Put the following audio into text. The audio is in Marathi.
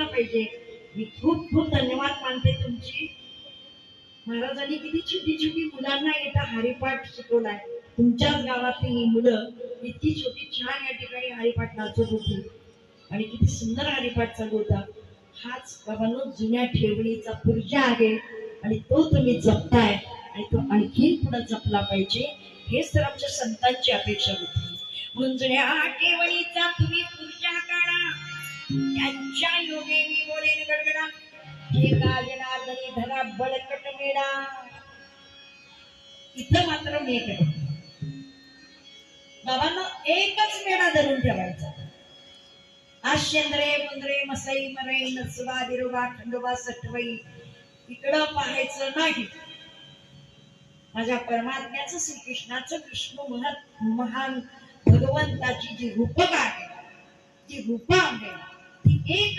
जपला पाहिजे. मी खूप खूप धन्यवाद मानते तुमची. महाराजांनी किती छोटी छोटी मुलांना इथं हरिपाठ शिकवलाय. तुमच्याच गावातली ही मुलं इतकी छोटी छान या ठिकाणी हरिपाठ नाचत होती आणि किती सुंदर हरिपाठ चालू होता. हाच बाबांनो जुन्या ठेवणीचा पुर्जा आहे आणि तो तुम्ही जपताय आणि तो आणखी पुढे जपला पाहिजे. हेच तर आमच्या संतांची अपेक्षा होती. म्हणून जुन्या ठेवणीचा तुम्ही पुर्जा काढा. त्यांच्या योगे मी बोलेन गडगडा. जनार्दनी धरा बळकट मेडा. इथं मात्र मेघ बाबांना एकच मेढा धरून ठेवायचा. आश्चंद्रे मुंद्रे मसई मरई नरसुबा दिरोबा खंडोबा सटवई इकडं पाहायचं नाही. माझ्या परमात्म्याचं श्रीकृष्णाचं कृष्ण महान भगवंताची जी रूपक आहे ती रूपा आहे ती एक